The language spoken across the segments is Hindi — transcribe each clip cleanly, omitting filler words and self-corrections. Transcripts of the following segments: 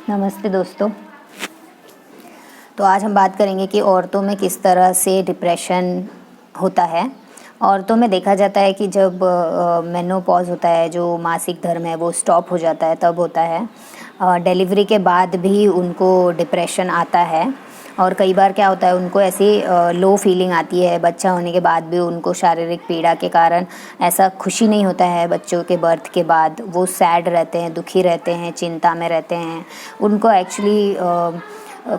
नमस्ते दोस्तों। तो आज हम बात करेंगे कि औरतों में किस तरह से डिप्रेशन होता है। औरतों में देखा जाता है कि जब मेनोपॉज होता है, जो मासिक धर्म है वो स्टॉप हो जाता है, तब होता है। डिलीवरी के बाद भी उनको डिप्रेशन आता है और कई बार क्या होता है, उनको ऐसी लो फीलिंग आती है। बच्चा होने के बाद भी उनको शारीरिक पीड़ा के कारण ऐसा खुशी नहीं होता है। बच्चों के बर्थ के बाद वो सैड रहते हैं, दुखी रहते हैं, चिंता में रहते हैं। उनको एक्चुअली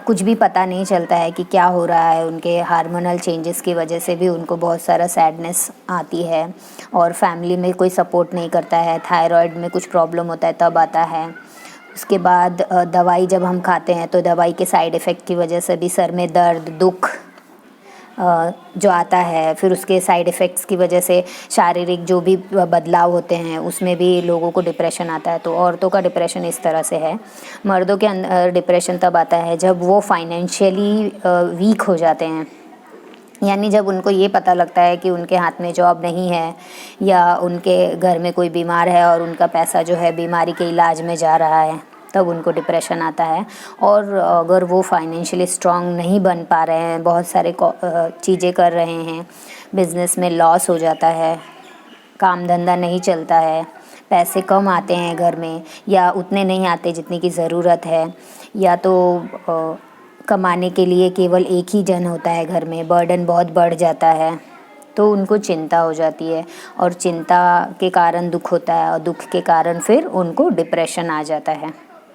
कुछ भी पता नहीं चलता है कि क्या हो रहा है। उनके हार्मोनल चेंजेस की वजह से भी उनको बहुत सारा सैडनेस आती है और फैमिली में कोई सपोर्ट नहीं करता है। थायराइड में कुछ प्रॉब्लम होता है तब आता है। उसके बाद दवाई जब हम खाते हैं तो दवाई के साइड इफ़ेक्ट की वजह से भी सर में दर्द, दुख जो आता है। फिर उसके साइड इफ़ेक्ट्स की वजह से शारीरिक जो भी बदलाव होते हैं उसमें भी लोगों को डिप्रेशन आता है। तो औरतों का डिप्रेशन इस तरह से है। मर्दों के अंदर डिप्रेशन तब आता है जब वो फाइनेंशियली वीक हो जाते हैं, यानी जब उनको ये पता लगता है कि उनके हाथ में जॉब नहीं है या उनके घर में कोई बीमार है और उनका पैसा जो है बीमारी के इलाज में जा रहा है, तब उनको डिप्रेशन आता है। और अगर वो फाइनेंशियली स्ट्रांग नहीं बन पा रहे हैं, बहुत सारे चीज़ें कर रहे हैं, बिज़नेस में लॉस हो जाता है, काम धंधा नहीं चलता है, पैसे कम आते हैं घर में या उतने नहीं आते जितने की ज़रूरत है, या तो कमाने के लिए केवल एक ही जन होता है घर में, बर्डन बहुत बढ़ जाता है, तो उनको चिंता हो जाती है और चिंता के कारण दुख होता है और दुख के कारण फिर उनको डिप्रेशन आ जाता है।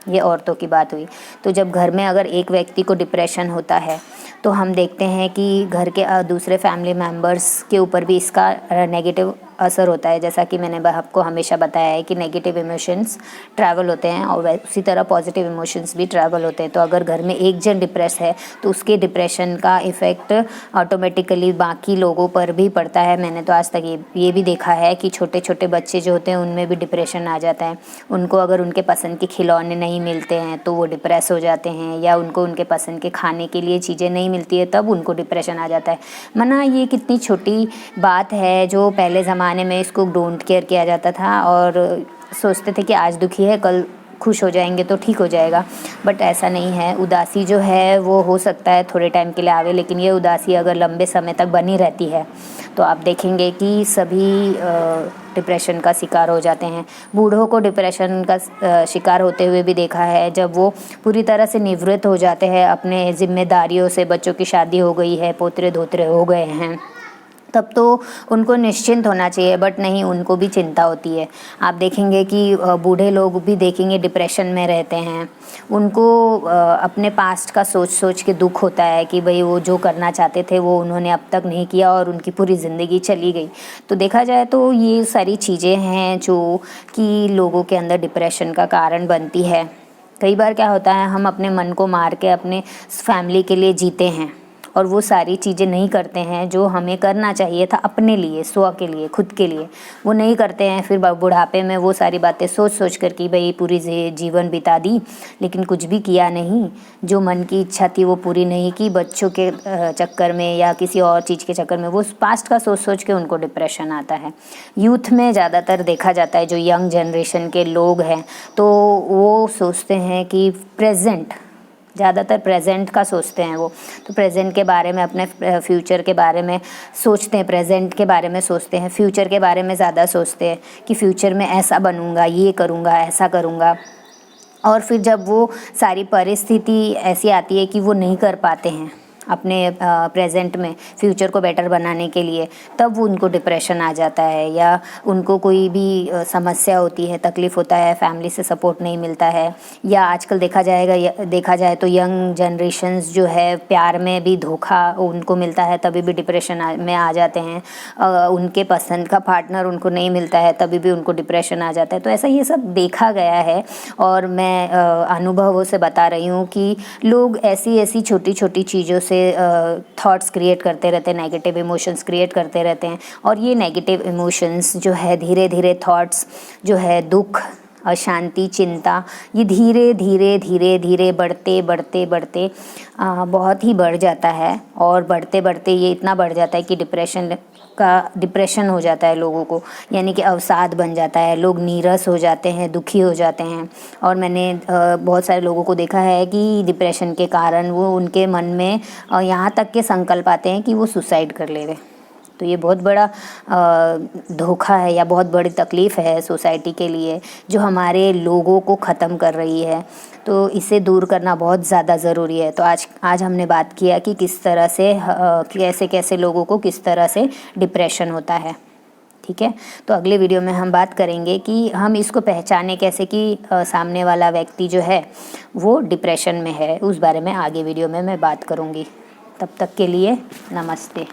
ये औरतों की बात हुई। तो जब घर में अगर एक व्यक्ति को डिप्रेशन होता है तो हम देखते हैं कि घर के दूसरे फैमिली मेम्बर्स के ऊपर भी इसका नेगेटिव असर होता है। जैसा कि मैंने आपको हमेशा बताया है कि नेगेटिव इमोशंस ट्रैवल होते हैं और उसी तरह पॉजिटिव इमोशंस भी ट्रैवल होते हैं। तो अगर घर में एक जन डिप्रेस है तो उसके डिप्रेशन का इफ़ेक्ट ऑटोमेटिकली बाकी लोगों पर भी पड़ता है। मैंने तो आज तक ये भी देखा है कि छोटे छोटे बच्चे जो होते हैं उनमें भी डिप्रेशन आ जाता है। उनको अगर उनके पसंद के खिलौने नहीं मिलते हैं तो वो डिप्रेस हो जाते हैं, या उनको उनके पसंद के खाने के लिए चीज़ें नहीं मिलती है तब उनको डिप्रेशन आ जाता है। मना ये कितनी छोटी बात है जो पहले ज़माने में इसको डोंट केयर किया जाता था और सोचते थे कि आज दुखी है कल खुश हो जाएंगे तो ठीक हो जाएगा, बट ऐसा नहीं है। उदासी जो है वो हो सकता है थोड़े टाइम के लिए आवे, लेकिन ये उदासी अगर लंबे समय तक बनी रहती है तो आप देखेंगे कि सभी डिप्रेशन का शिकार हो जाते हैं। बूढ़ों को डिप्रेशन का शिकार होते हुए भी देखा है जब वो पूरी तरह से निवृत्त हो जाते हैं अपने जिम्मेदारियों से। बच्चों की शादी हो गई है, पोतरे धोतरे हो गए हैं, तब तो उनको निश्चिंत होना चाहिए, बट नहीं, उनको भी चिंता होती है। आप देखेंगे कि बूढ़े लोग भी देखेंगे डिप्रेशन में रहते हैं। उनको अपने पास्ट का सोच सोच के दुख होता है कि भाई वो जो करना चाहते थे वो उन्होंने अब तक नहीं किया और उनकी पूरी ज़िंदगी चली गई। तो देखा जाए तो ये सारी चीज़ें हैं जो कि लोगों के अंदर डिप्रेशन का कारण बनती है। कई बार क्या होता है, हम अपने मन को मार के अपने फैमिली के लिए जीते हैं और वो सारी चीज़ें नहीं करते हैं जो हमें करना चाहिए था अपने लिए, स्व के लिए, खुद के लिए, वो नहीं करते हैं। फिर बुढ़ापे में वो सारी बातें सोच सोच कर कि भाई पूरी जीवन बिता दी लेकिन कुछ भी किया नहीं, जो मन की इच्छा थी वो पूरी नहीं की। बच्चों के चक्कर में या किसी और चीज़ के चक्कर में वो पास्ट का सोच सोच के उनको डिप्रेशन आता है। यूथ में ज़्यादातर देखा जाता है, जो यंग जनरेशन के लोग हैं तो वो सोचते हैं कि ज़्यादातर प्रेजेंट का सोचते हैं वो। तो प्रेजेंट के बारे में, अपने फ्यूचर के बारे में सोचते हैं, प्रेजेंट के बारे में सोचते हैं, फ्यूचर के बारे में ज़्यादा सोचते हैं कि फ्यूचर में ऐसा बनूंगा, ये करूंगा, ऐसा करूंगा। और फिर जब वो सारी परिस्थिति ऐसी आती है कि वो नहीं कर पाते हैं अपने प्रेजेंट में फ्यूचर को बेटर बनाने के लिए, तब वो उनको डिप्रेशन आ जाता है। या उनको कोई भी समस्या होती है, तकलीफ़ होता है, फैमिली से सपोर्ट नहीं मिलता है, या आजकल देखा जाए तो यंग जनरेशन्स जो है प्यार में भी धोखा उनको मिलता है तभी भी डिप्रेशन में आ जाते हैं। उनके पसंद का पार्टनर उनको नहीं मिलता है तभी भी उनको डिप्रेशन आ जाता है। तो ऐसा ये सब देखा गया है और मैं अनुभवों से बता रही हूँ कि लोग ऐसी ऐसी छोटी छोटी चीज़ों से थॉट्स क्रिएट करते रहते हैं, नेगेटिव इमोशंस क्रिएट करते रहते हैं। और ये नेगेटिव इमोशंस जो है धीरे धीरे थॉट्स जो है दुख, अशांति, चिंता, ये धीरे धीरे धीरे धीरे बढ़ते बढ़ते बढ़ते बहुत ही बढ़ जाता है। और बढ़ते बढ़ते ये इतना बढ़ जाता है कि डिप्रेशन हो जाता है लोगों को, यानी कि अवसाद बन जाता है, लोग नीरस हो जाते हैं, दुखी हो जाते हैं। और मैंने बहुत सारे लोगों को देखा है कि डिप्रेशन के कारण वो उनके मन में यहाँ तक के संकल्प आते हैं कि वो सुसाइड कर ले रहे। तो ये बहुत बड़ा धोखा है या बहुत बड़ी तकलीफ़ है सोसाइटी के लिए, जो हमारे लोगों को ख़त्म कर रही है। तो इसे दूर करना बहुत ज़्यादा ज़रूरी है। तो आज हमने बात किया कि किस तरह से कैसे कैसे लोगों को किस तरह से डिप्रेशन होता है। ठीक है, तो अगले वीडियो में हम बात करेंगे कि हम इसको पहचाने कैसे कि सामने वाला व्यक्ति जो है वो डिप्रेशन में है। उस बारे में आगे वीडियो में मैं बात करूँगी। तब तक के लिए नमस्ते।